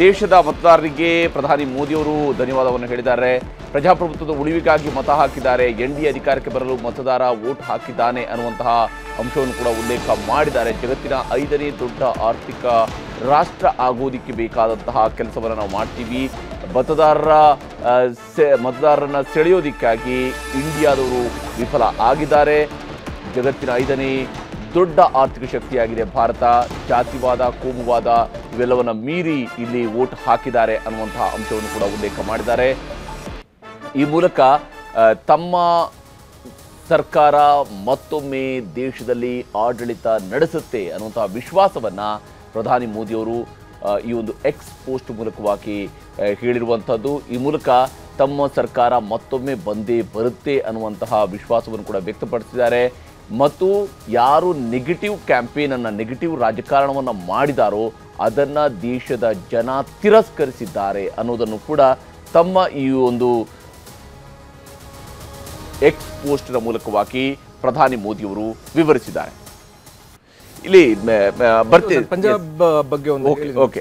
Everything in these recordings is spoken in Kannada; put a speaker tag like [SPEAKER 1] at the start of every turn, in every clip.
[SPEAKER 1] ದೇಶದ ಮತದಾರರಿಗೆ ಪ್ರಧಾನಿ ಮೋದಿಯವರು ಧನ್ಯವಾದವನ್ನು ಹೇಳಿದ್ದಾರೆ. ಪ್ರಜಾಪ್ರಭುತ್ವದ ಉಳಿವಿಗಾಗಿ ಮತ ಹಾಕಿದ್ದಾರೆ, ಎನ್ಡಿಎ ಅಧಿಕಾರಕ್ಕೆ ಬರಲು ಮತದಾರ ವೋಟ್ ಹಾಕಿದ್ದಾನೆ ಅನ್ನುವಂತಹ ಅಂಶವನ್ನು ಕೂಡ ಉಲ್ಲೇಖ ಮಾಡಿದ್ದಾರೆ. ಜಗತ್ತಿನ 5ನೇ ದೊಡ್ಡ ಆರ್ಥಿಕ ರಾಷ್ಟ್ರ ಆಗೋದಕ್ಕೆ ಬೇಕಾದಂತಹ ಕೆಲಸವನ್ನು ನಾವು ಮಾಡ್ತೀವಿ. ಮತದಾರರನ್ನ ಸೆಳೆಯೋದಕ್ಕಾಗಿ ಇಂಡಿಯಾದವರು ವಿಫಲ ಆಗಿದ್ದಾರೆ. ಜಗತ್ತಿನ 5ನೇ ದೊಡ್ಡ ಆರ್ಥಿಕ ಶಕ್ತಿಯಾಗಿದೆ ಭಾರತ. ಜಾತಿವಾದ, ಕೋಮುವಾದ ಇವೆಲ್ಲವನ್ನ ಮೀರಿ ಇಲ್ಲಿ ವೋಟ್ ಹಾಕಿದ್ದಾರೆ ಅನ್ನುವಂತಹ ಅಂಶವನ್ನು ಕೂಡ ಉಲ್ಲೇಖ ಮಾಡಿದ್ದಾರೆ. ಈ ಮೂಲಕ ತಮ್ಮ ಸರ್ಕಾರ ಮತ್ತೊಮ್ಮೆ ದೇಶದಲ್ಲಿ ಆಡಳಿತ ನಡೆಸುತ್ತೆ ಅನ್ನುವಂತಹ ವಿಶ್ವಾಸವನ್ನ ಪ್ರಧಾನಿ ಮೋದಿಯವರು ಈ ಒಂದು ಎಕ್ಸ್ ಪೋಸ್ಟ್ ಮೂಲಕವಾಗಿ ಹೇಳಿರುವಂಥದ್ದು. ಈ ಮೂಲಕ ತಮ್ಮ ಸರ್ಕಾರ ಮತ್ತೊಮ್ಮೆ ಬಂದೇ ಬರುತ್ತೆ ಅನ್ನುವಂತಹ ವಿಶ್ವಾಸವನ್ನು ಕೂಡ ವ್ಯಕ್ತಪಡಿಸಿದ್ದಾರೆ. ಮತ್ತು ಯಾರು ನೆಗೆಟಿವ್ ಕ್ಯಾಂಪೇನನ್ನು, ನೆಗೆಟಿವ್ ರಾಜಕಾರಣವನ್ನು ಮಾಡಿದಾರೋ ಅದನ್ನು ದೇಶದ ಜನ ತಿರಸ್ಕರಿಸಿದ್ದಾರೆ ಅನ್ನೋದನ್ನು ಕೂಡ ತಮ್ಮ ಈ ಒಂದು ಎಕ್ಸ್ ಪೋಸ್ಟ್ನ ಮೂಲಕವಾಗಿ ಪ್ರಧಾನಿ ಮೋದಿಯವರು ವಿವರಿಸಿದ್ದಾರೆ. ಇಲ್ಲಿ
[SPEAKER 2] ಪಂಜಾಬ್ ಬಗ್ಗೆ ಒಂದು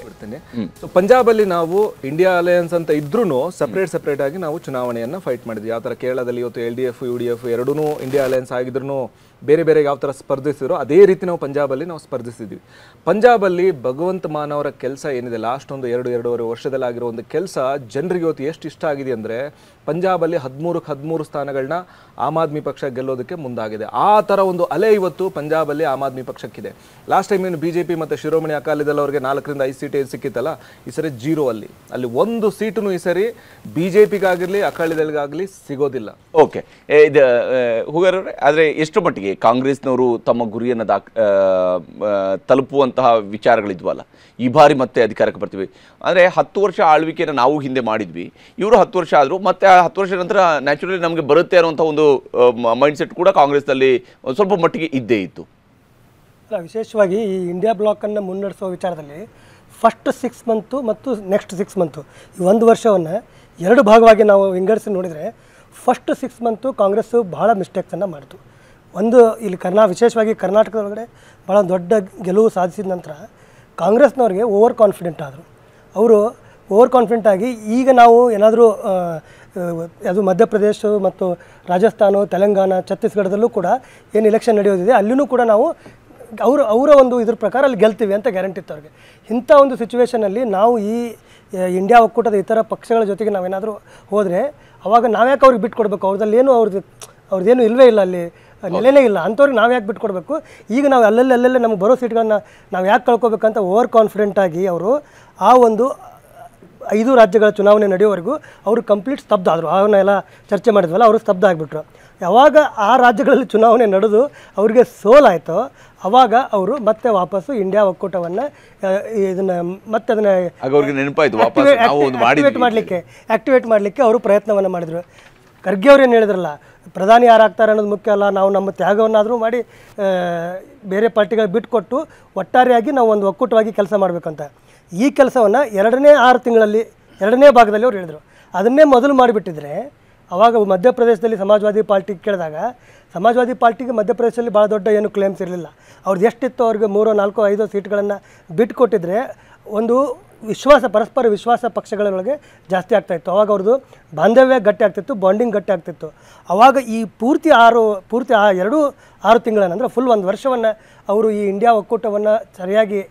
[SPEAKER 2] ಹೇಳ್ತೇನೆ. ಸೊ ಪಂಜಾಬ್ ಅಲ್ಲಿ ನಾವು ಇಂಡಿಯಾ ಅಲಯನ್ಸ್ ಅಂತ ಇದ್ರೂ ಸಪರೇಟ್ ಆಗಿ ನಾವು ಚುನಾವಣೆಯನ್ನ ಫೈಟ್ ಮಾಡಿದ್ವಿ. ಯಾವ ತರ ಕೇರಳದಲ್ಲಿ ಇವತ್ತು LDF UDF ಎರಡೂ ಇಂಡಿಯಾ ಅಲಯನ್ಸ್ ಆಗಿದ್ರು ಬೇರೆ ಯಾವ ಥರ ಸ್ಪರ್ಧಿಸಿದ್ರು ಅದೇ ರೀತಿ ನಾವು ಪಂಜಾಬಲ್ಲಿ ನಾವು ಸ್ಪರ್ಧಿಸಿದ್ವಿ. ಪಂಜಾಬಲ್ಲಿ ಭಗವಂತ ಮಾನ್ ಅವರ ಕೆಲಸ ಏನಿದೆ ಲಾಸ್ಟ್ ಒಂದು 2-2.5 ವರ್ಷದಲ್ಲಿ ಆಗಿರೋ ಒಂದು ಕೆಲಸ ಜನರಿಗೆ ಇವತ್ತು ಎಷ್ಟು ಇಷ್ಟ ಆಗಿದೆ ಅಂದರೆ, ಪಂಜಾಬಲ್ಲಿ 13 ಸ್ಥಾನಗಳನ್ನ ಆಮ್ ಆದ್ಮಿ ಪಕ್ಷ ಗೆಲ್ಲೋದಕ್ಕೆ ಮುಂದಾಗಿದೆ. ಆ ಥರ ಒಂದು ಅಲೆ ಇವತ್ತು ಪಂಜಾಬಲ್ಲಿ ಆಮ್ ಆದ್ಮಿ ಪಕ್ಷಕ್ಕಿದೆ. ಲಾಸ್ಟ್ ಟೈಮ್ ಏನು BJP ಮತ್ತು ಶಿರೋಮಣಿ ಅಕಾಲಿದಳ ಅವರಿಗೆ 4ರಿಂದ 5 ಸೀಟ್ ಸಿಕ್ಕಿತ್ತಲ್ಲ, ಈ ಸರಿ 0 ಅಲ್ಲಿ ಒಂದು ಸೀಟು ಈ ಸರಿ BJPಗಾಗಿರಲಿ ಅಕಾಲಿದಳಿಗಾಗಲಿ ಸಿಗೋದಿಲ್ಲ.
[SPEAKER 1] ಓಕೆ, ಇದು ಹೂಗಾರವ್ರೆ, ಆದರೆ ಎಷ್ಟು ಮಟ್ಟಿಗೆ ಕಾಂಗ್ರೆಸ್ನವರು ತಮ್ಮ ಗುರಿಯನ್ನು ತಲುಪುವಂತಹ ವಿಚಾರಗಳಿದ್ವಲ್ಲ, ಈ ಬಾರಿ ಮತ್ತೆ ಅಧಿಕಾರಕ್ಕೆ ಬರ್ತೀವಿ ಅಂದರೆ 10 ವರ್ಷ ಆಳ್ವಿಕೆಯನ್ನು ನಾವು ಹಿಂದೆ ಮಾಡಿದ್ವಿ, ಇವರು 10 ವರ್ಷ ಆದರೂ ಮತ್ತೆ 10 ವರ್ಷ ನಂತರ ನ್ಯಾಚುರಲಿ ನಮಗೆ ಬರುತ್ತೆ ಅನ್ನುವಂಥ ಒಂದು ಮೈಂಡ್ಸೆಟ್ ಕೂಡ ಕಾಂಗ್ರೆಸ್ನಲ್ಲಿ ಸ್ವಲ್ಪ ಮಟ್ಟಿಗೆ ಇದ್ದೇ ಇತ್ತು.
[SPEAKER 3] ವಿಶೇಷವಾಗಿ ಈ ಇಂಡಿಯಾ ಬ್ಲಾಕನ್ನು ಮುನ್ನಡೆಸುವ ವಿಚಾರದಲ್ಲಿ ಫಸ್ಟ್ 6 ಮಂತು ಮತ್ತು ನೆಕ್ಸ್ಟ್ 6 ಮಂತು ಈ ಒಂದು ವರ್ಷವನ್ನು 2 ಭಾಗವಾಗಿ ನಾವು ವಿಂಗಡಿಸಿ ನೋಡಿದರೆ, ಫಸ್ಟ್ 6 ಮಂತು ಕಾಂಗ್ರೆಸ್ಸು ಭಾಳ ಮಿಸ್ಟೇಕ್ಸನ್ನು ಮಾಡಿತು. ಒಂದು ಇಲ್ಲಿ ವಿಶೇಷವಾಗಿ ಕರ್ನಾಟಕದೊಳಗಡೆ ಭಾಳ ದೊಡ್ಡ ಗೆಲುವು ಸಾಧಿಸಿದ ನಂತರ ಕಾಂಗ್ರೆಸ್ನವ್ರಿಗೆ ಓವರ್ ಕಾನ್ಫಿಡೆಂಟ್ ಆದರು. ಅವರು ಓವರ್ ಕಾನ್ಫಿಡೆಂಟ್ ಆಗಿ ಈಗ ನಾವು ಏನಾದರೂ ಅದು ಮಧ್ಯಪ್ರದೇಶ ಮತ್ತು ರಾಜಸ್ಥಾನ, ತೆಲಂಗಾಣ, ಛತ್ತೀಸ್ಗಢದಲ್ಲೂ ಕೂಡ ಏನು ಎಲೆಕ್ಷನ್ ನಡೆಯೋದಿದೆ ಅಲ್ಲಿಯೂ ಕೂಡ ನಾವು ಅವರ ಒಂದು ಇದ್ರ ಪ್ರಕಾರ ಅಲ್ಲಿ ಗೆಲ್ತೀವಿ ಅಂತ ಗ್ಯಾರಂಟಿ ಇತ್ತು ಅವ್ರಿಗೆ. ಇಂಥ ಒಂದು ಸಿಚುವೇಷನಲ್ಲಿ ನಾವು ಈ ಇಂಡಿಯಾ ಒಕ್ಕೂಟದ ಇತರ ಪಕ್ಷಗಳ ಜೊತೆಗೆ ನಾವೇನಾದರೂ ಹೋದರೆ ಅವಾಗ ನಾವ್ಯಾಕೆ ಅವ್ರಿಗೆ ಬಿಟ್ಟು ಕೊಡಬೇಕು? ಅವ್ರದ್ದೇನು ಅವ್ರದ್ದೇನು ಇಲ್ಲವೇ ಇಲ್ಲ, ಅಲ್ಲಿ ನೆಲೆನೇ ಇಲ್ಲ. ಅಂಥವ್ರಿಗೆ ನಾವು ಯಾಕೆ ಬಿಟ್ಟು ಕೊಡಬೇಕು? ಈಗ ನಾವು ಅಲ್ಲಲ್ಲೇ ನಮಗೆ ಬರೋ ಸೀಟ್ಗಳನ್ನ ನಾವು ಯಾಕೆ ಕಳ್ಕೊಬೇಕಂತ ಓವರ್ ಕಾನ್ಫಿಡೆಂಟಾಗಿ ಅವರು ಆ ಒಂದು 5 ರಾಜ್ಯಗಳ ಚುನಾವಣೆ ನಡೆಯೋವರೆಗೂ ಅವರು ಕಂಪ್ಲೀಟ್ ಸ್ತಬ್ಧ ಆದರು. ಅವನ್ನೆಲ್ಲ ಚರ್ಚೆ ಮಾಡಿದ್ವಲ್ಲ, ಅವರು ಸ್ತಬ್ಧ ಆಗಿಬಿಟ್ರು. ಯಾವಾಗ ಆ ರಾಜ್ಯಗಳಲ್ಲಿ ಚುನಾವಣೆ ನಡೆದು ಅವರಿಗೆ ಸೋಲಾಯಿತೋ ಅವಾಗ ಅವರು ಮತ್ತೆ ವಾಪಸ್ಸು ಇಂಡಿಯಾ ಒಕ್ಕೂಟವನ್ನು ಮತ್ತೆ ಅದನ್ನು ಆಕ್ಟಿವೇಟ್ ಮಾಡಲಿಕ್ಕೆ ಅವರು ಪ್ರಯತ್ನವನ್ನು ಮಾಡಿದರು. ಖರ್ಗೆ ಅವ್ರು ಏನು ಹೇಳಿದ್ರಲ್ಲ, ಪ್ರಧಾನಿ ಯಾರಾಗ್ತಾರೆ ಅನ್ನೋದು ಮುಖ್ಯ ಅಲ್ಲ, ನಾವು ನಮ್ಮ ತ್ಯಾಗವನ್ನಾದರೂ ಮಾಡಿ ಬೇರೆ ಪಾರ್ಟಿಗಳಿಗೆ ಬಿಟ್ಟುಕೊಟ್ಟು ಒಟ್ಟಾರೆಯಾಗಿ ನಾವು ಒಂದು ಒಕ್ಕೂಟವಾಗಿ ಕೆಲಸ ಮಾಡಬೇಕಂತ. ಈ ಕೆಲಸವನ್ನು 2ನೇ 6 ತಿಂಗಳಲ್ಲಿ 2ನೇ ಭಾಗದಲ್ಲಿ ಅವ್ರು ಹೇಳಿದರು. ಅದನ್ನೇ ಮೊದಲು ಮಾಡಿಬಿಟ್ಟಿದ್ರೆ ಆವಾಗ ಮಧ್ಯಪ್ರದೇಶದಲ್ಲಿ ಸಮಾಜವಾದಿ ಪಾರ್ಟಿ ಕೇಳಿದಾಗ ಸಮಾಜವಾದಿ ಪಾರ್ಟಿಗೆ ಮಧ್ಯಪ್ರದೇಶದಲ್ಲಿ ಭಾಳ ದೊಡ್ಡ ಏನು ಕ್ಲೇಮ್ಸ್ ಇರಲಿಲ್ಲ. ಅವ್ರದ್ದು ಎಷ್ಟಿತ್ತು ಅವ್ರಿಗೆ 3, 4, 5 ಸೀಟ್ಗಳನ್ನು ಬಿಟ್ಟುಕೊಟ್ಟಿದ್ರೆ ಒಂದು ಪರಸ್ಪರ ವಿಶ್ವಾಸ ಪಕ್ಷಗಳೊಳಗೆ ಜಾಸ್ತಿ ಆಗ್ತಾಯಿತ್ತು. ಅವಾಗ ಅವ್ರದ್ದು ಬಾಂಧವ್ಯ ಗಟ್ಟಿ ಆಗ್ತಿತ್ತು, ಬಾಂಡಿಂಗ್ ಗಟ್ಟಿ ಆಗ್ತಿತ್ತು. ಆವಾಗ ಈ ಪೂರ್ತಿ 2-6 ತಿಂಗಳನ್ನು ಅಂದರೆ ಫುಲ್ 1 ವರ್ಷವನ್ನು ಅವರು ಈ ಇಂಡಿಯಾ ಒಕ್ಕೂಟವನ್ನು ಸರಿಯಾಗಿ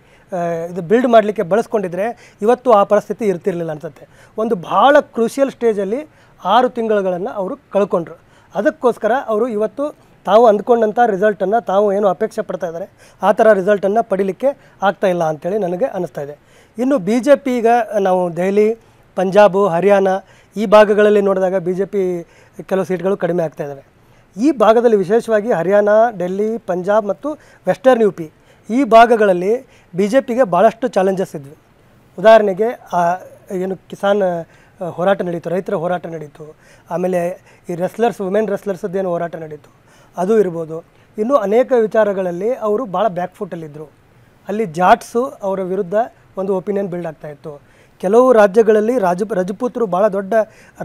[SPEAKER 3] ಇದು ಬಿಲ್ಡ್ ಮಾಡಲಿಕ್ಕೆ ಬಳಸ್ಕೊಂಡಿದ್ರೆ ಇವತ್ತು ಆ ಪರಿಸ್ಥಿತಿ ಇರ್ತಿರಲಿಲ್ಲ ಅನ್ಸುತ್ತೆ. ಒಂದು ಭಾಳ ಕ್ರೂಷಿಯಲ್ ಸ್ಟೇಜಲ್ಲಿ 6 ತಿಂಗಳುಗಳನ್ನು ಅವರು ಕಳ್ಕೊಂಡ್ರು. ಅದಕ್ಕೋಸ್ಕರ ಅವರು ಇವತ್ತು ತಾವು ಅಂದ್ಕೊಂಡಂಥ ರಿಸಲ್ಟನ್ನು ತಾವು ಏನು ಅಪೇಕ್ಷೆ ಪಡ್ತಾ ಇದ್ದಾರೆ ಆ ಥರ ರಿಸಲ್ಟನ್ನು ಪಡೀಲಿಕ್ಕೆ ಆಗ್ತಾಯಿಲ್ಲ ಅಂಥೇಳಿ ನನಗೆ ಅನ್ನಿಸ್ತಾ ಇದೆ. ಇನ್ನು BJP ಈಗ ನಾವು ದೆಹಲಿ, ಪಂಜಾಬು, ಹರಿಯಾಣ ಈ ಭಾಗಗಳಲ್ಲಿ ನೋಡಿದಾಗ BJP ಕೆಲವು ಸೀಟ್ಗಳು ಕಡಿಮೆ ಆಗ್ತಾ ಇದ್ದಾವೆ. ಈ ಭಾಗದಲ್ಲಿ ವಿಶೇಷವಾಗಿ ಹರಿಯಾಣ, ಡೆಲ್ಲಿ, ಪಂಜಾಬ್ ಮತ್ತು ವೆಸ್ಟರ್ನ್ UP ಈ ಭಾಗಗಳಲ್ಲಿ BJPಗೆ ಭಾಳಷ್ಟು ಚಾಲೆಂಜಸ್ ಇದ್ವಿ. ಉದಾಹರಣೆಗೆ ಏನು ಕಿಸಾನ್ ಹೋರಾಟ ನಡೀತು, ರೈತರ ಹೋರಾಟ ನಡೀತು, ಆಮೇಲೆ ಈ ವುಮೆನ್ ರೆಸ್ಲರ್ಸದ್ದೇನು ಹೋರಾಟ ನಡೀತು ಅದು ಇರ್ಬೋದು. ಇನ್ನೂ ಅನೇಕ ವಿಚಾರಗಳಲ್ಲಿ ಅವರು ಭಾಳ ಬ್ಯಾಕ್ ಫುಟ್ಟಲ್ಲಿದ್ದರು. ಅಲ್ಲಿ ಜಾಟ್ಸು ಅವರ ವಿರುದ್ಧ ಒಂದು ಒಪಿನಿಯನ್ ಬಿಲ್ಡ್ ಆಗ್ತಾಯಿತ್ತು. ಕೆಲವು ರಾಜ್ಯಗಳಲ್ಲಿ ರಜಪೂತರು ಭಾಳ ದೊಡ್ಡ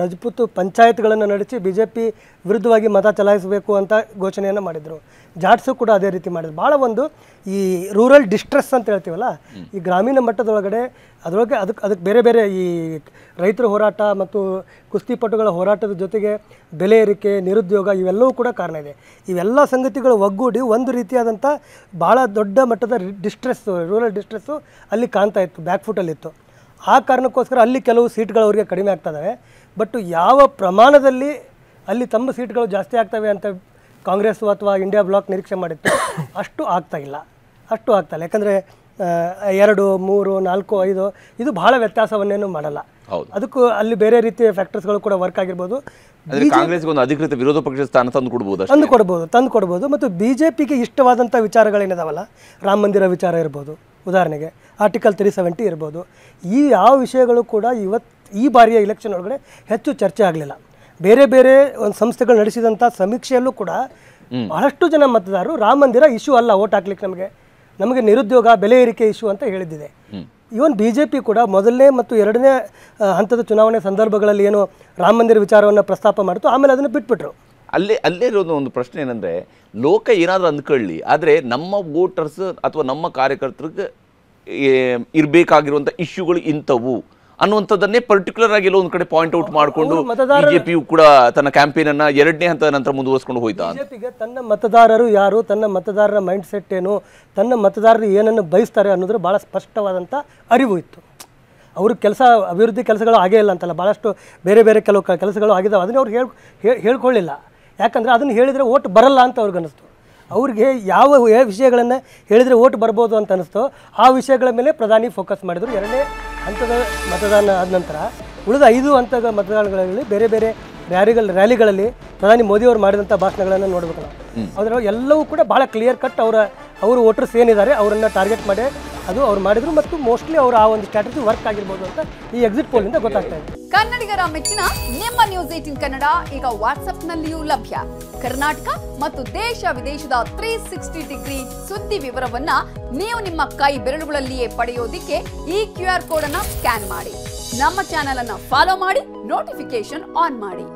[SPEAKER 3] ರಜಪೂತ್ ಪಂಚಾಯತ್ಗಳನ್ನು ನಡೆಸಿ BJP ವಿರುದ್ಧವಾಗಿ ಮತ ಚಲಾಯಿಸಬೇಕು ಅಂತ ಘೋಷಣೆಯನ್ನು ಮಾಡಿದರು. ಜಾಟ್ಸು ಕೂಡ ಅದೇ ರೀತಿ ಮಾಡಿದ್ರು. ಭಾಳ ಒಂದು ಈ ರೂರಲ್ ಡಿಸ್ಟ್ರೆಸ್ ಅಂತ ಹೇಳ್ತೀವಲ್ಲ, ಈ ಗ್ರಾಮೀಣ ಮಟ್ಟದೊಳಗಡೆ ಅದರೊಳಗೆ ಅದಕ್ಕೆ ಬೇರೆ ಬೇರೆ ಈ ರೈತರ ಹೋರಾಟ ಮತ್ತು ಕುಸ್ತಿಪಟುಗಳ ಹೋರಾಟದ ಜೊತೆಗೆ ಬೆಲೆ ಏರಿಕೆ, ನಿರುದ್ಯೋಗ ಇವೆಲ್ಲವೂ ಕೂಡ ಕಾರಣ ಇದೆ. ಇವೆಲ್ಲ ಸಂಗತಿಗಳು ಒಗ್ಗೂಡಿ ಒಂದು ರೀತಿಯಾದಂಥ ಭಾಳ ದೊಡ್ಡ ಮಟ್ಟದ ಡಿಸ್ಟ್ರೆಸ್ಸು, ರೂರಲ್ ಡಿಸ್ಟ್ರೆಸ್ಸು ಅಲ್ಲಿ ಕಾಣ್ತಾ ಇತ್ತು, ಬ್ಯಾಕ್ಫುಟಲ್ಲಿತ್ತು. ಆ ಕಾರಣಕ್ಕೋಸ್ಕರ ಅಲ್ಲಿ ಕೆಲವು ಸೀಟ್ಗಳು ಅವರಿಗೆ ಕಡಿಮೆ ಆಗ್ತವೆ. ಬಟ್ ಯಾವ ಪ್ರಮಾಣದಲ್ಲಿ ಅಲ್ಲಿ ತಮ್ಮ ಸೀಟ್ಗಳು ಜಾಸ್ತಿ ಆಗ್ತವೆ ಅಂತ ಕಾಂಗ್ರೆಸ್ ಅಥವಾ ಇಂಡಿಯಾ ಬ್ಲಾಕ್ ನಿರೀಕ್ಷೆ ಮಾಡಿತ್ತು ಅಷ್ಟು ಆಗ್ತಾಯಿಲ್ಲ. ಯಾಕಂದರೆ 2, 3, 4, 5 ಇದು ಭಾಳ ವ್ಯತ್ಯಾಸವನ್ನೇನು ಮಾಡಲ್ಲ. ಅದಕ್ಕೂ ಅಲ್ಲಿ ಬೇರೆ ರೀತಿಯ ಫ್ಯಾಕ್ಟರ್ಸ್ಗಳು ಕೂಡ ವರ್ಕ್ ಆಗಿರ್ಬೋದು.
[SPEAKER 1] ಕಾಂಗ್ರೆಸ್ಗೆ ಒಂದು ಅಧಿಕೃತ ವಿರೋಧ ಪಕ್ಷದ ಸ್ಥಾನ
[SPEAKER 3] ತಂದು ಕೊಡ್ಬೋದು. ಮತ್ತು BJPಗೆ ಇಷ್ಟವಾದಂಥ ವಿಚಾರಗಳೇನಿದಾವಲ್ಲ, ರಾಮ ಮಂದಿರ ವಿಚಾರ ಇರ್ಬೋದು, ಉದಾಹರಣೆಗೆ ಆರ್ಟಿಕಲ್ 370 ಇರ್ಬೋದು, ಈ ಯಾವ ವಿಷಯಗಳು ಕೂಡ ಈ ಬಾರಿಯ ಇಲೆಕ್ಷನ್ ಒಳಗಡೆ ಹೆಚ್ಚು ಚರ್ಚೆ ಆಗಲಿಲ್ಲ. ಬೇರೆ ಬೇರೆ ಒಂದು ಸಂಸ್ಥೆಗಳು ನಡೆಸಿದಂಥ ಸಮೀಕ್ಷೆಯಲ್ಲೂ ಕೂಡ ಬಹಳಷ್ಟು ಜನ ಮತದಾರರು ರಾಮ ಮಂದಿರ ಇಶ್ಯೂ ಅಲ್ಲ ವೋಟ್ ಹಾಕ್ಲಿಕ್ಕೆ, ನಮಗೆ ನಿರುದ್ಯೋಗ, ಬೆಲೆ ಏರಿಕೆ ಇಶ್ಯೂ ಅಂತ ಹೇಳಿದ್ದಿದೆ. ಇವನ್ BJP ಕೂಡ ಮೊದಲನೇ ಮತ್ತು 2ನೇ ಹಂತದ ಚುನಾವಣೆ ಸಂದರ್ಭಗಳಲ್ಲಿ ಏನು ರಾಮ ಮಂದಿರ ವಿಚಾರವನ್ನು ಪ್ರಸ್ತಾಪ ಮಾಡಿತು, ಆಮೇಲೆ ಅದನ್ನು ಬಿಟ್ಬಿಟ್ರು.
[SPEAKER 1] ಅಲ್ಲೇ ಇರೋದು ಒಂದು ಪ್ರಶ್ನೆ ಏನಂದರೆ, ಲೋಕ ಏನಾದರೂ ಅಂದ್ಕೊಳ್ಳಿ, ಆದರೆ ನಮ್ಮ ವೋಟರ್ಸ್ ಅಥವಾ ನಮ್ಮ ಕಾರ್ಯಕರ್ತರಿಗೆ ಇರಬೇಕಾಗಿರುವಂಥ ಇಶ್ಯೂಗಳು ಇಂಥವು ಅನ್ನುವಂಥದ್ದನ್ನೇ ಪರ್ಟಿಕ್ಯುಲರ್ ಆಗಿ ಎಲ್ಲೋ ಒಂದು ಕಡೆ ಪಾಯಿಂಟ್ ಔಟ್ ಮಾಡಿಕೊಂಡು BJPಯು ಕೂಡ ತನ್ನ ಕ್ಯಾಂಪೇನ್ ಅನ್ನ 2ನೇ ಹಂತದ ನಂತರ ಮುಂದುವರಿಸಿಕೊಂಡು ಹೋಯ್ತಾ.
[SPEAKER 3] BJPಗೆ ತನ್ನ ಮತದಾರರು ಯಾರು, ತನ್ನ ಮತದಾರರ ಮೈಂಡ್ ಸೆಟ್ ಏನು, ತನ್ನ ಮತದಾರರು ಏನನ್ನು ಬಯಸ್ತಾರೆ ಅನ್ನೋದ್ರ ಭಾಳ ಸ್ಪಷ್ಟವಾದಂಥ ಅರಿವು ಇತ್ತು. ಅವ್ರ ಅಭಿವೃದ್ಧಿ ಕೆಲಸಗಳು ಆಗೇ ಇಲ್ಲ ಅಂತಲ್ಲ, ಭಾಳಷ್ಟು ಬೇರೆ ಬೇರೆ ಕೆಲವು ಕೆಲಸಗಳು ಆಗಿದ್ದಾವೆ. ಅದನ್ನು ಅವ್ರು ಹೇಳ್ಕೊಳ್ಳಿಲ್ಲ. ಯಾಕಂದರೆ ಅದನ್ನು ಹೇಳಿದರೆ ಓಟ್ ಬರಲ್ಲ ಅಂತ ಅವ್ರಿಗೆ ಅನ್ನಿಸ್ತು. ಅವ್ರಿಗೆ ಯಾವ ವಿಷಯಗಳನ್ನು ಹೇಳಿದರೆ ಓಟ್ ಬರ್ಬೋದು ಅಂತ ಅನ್ನಿಸ್ತೋ ಆ ವಿಷಯಗಳ ಮೇಲೆ ಪ್ರಧಾನಿ ಫೋಕಸ್ ಮಾಡಿದರು. 2ನೇ ಹಂತದ ಮತದಾನ ಆದ ನಂತರ ಉಳಿದ 5 ಹಂತದ ಮತದಾನಗಳಲ್ಲಿ ಬೇರೆ ಬೇರೆ ರ್ಯಾಲಿಗಳಲ್ಲಿ ಪ್ರಧಾನಿ ಮೋದಿಯವರು ಮಾಡಿದಂಥ ಭಾಷಣಗಳನ್ನು ನೋಡಬೇಕು ನಾವು. ಅದರ ಎಲ್ಲವೂ ಕೂಡ ಭಾಳ ಕ್ಲಿಯರ್ ಕಟ್ ಅವರು ವೋಟರ್ಸ್ ಏನಿದ್ದಾರೆ ಅವರನ್ನು ಟಾರ್ಗೆಟ್ ಮಾಡಿ ಅದು ಅವ್ರು ಮಾಡಿದ್ರು. ಮತ್ತು ಮೋಸ್ಟ್ಲಿ ಅವರು ಆ ಒಂದು ಸ್ಟ್ರಾಟಜಿ ವರ್ಕ್ ಆಗಿರ್ಬೋದು ಅಂತ ಈ ಎಕ್ಸಿಟ್ ಪೋಲ್ ಇಂದ ಗೊತ್ತಾಗ್ತಾ ಇದೆ.
[SPEAKER 4] ಕನ್ನಡಿಗರ ಮೆಚ್ಚಿನ ನಿಮ್ಮ ನ್ಯೂಸ್ 18 ಕನ್ನಡ ಈಗ ವಾಟ್ಸ್ಆಪ್ನಲ್ಲಿಯೂ ಲಭ್ಯ. ಕರ್ನಾಟಕ ಮತ್ತು ದೇಶ ವಿದೇಶದ 360 ಡಿಗ್ರಿ ಸುದ್ದಿ ವಿವರವನ್ನ ನೀವು ನಿಮ್ಮ ಕೈ ಬೆರಳುಗಳಲ್ಲಿಯೇ ಪಡೆಯೋದಿಕ್ಕೆ ಈ QR ಕೋಡ್ ಅನ್ನ ಸ್ಕ್ಯಾನ್ ಮಾಡಿ. ನಮ್ಮ ಚಾನೆಲ್ ಅನ್ನ ಫಾಲೋ ಮಾಡಿ, ನೋಟಿಫಿಕೇಶನ್ ಆನ್ ಮಾಡಿ.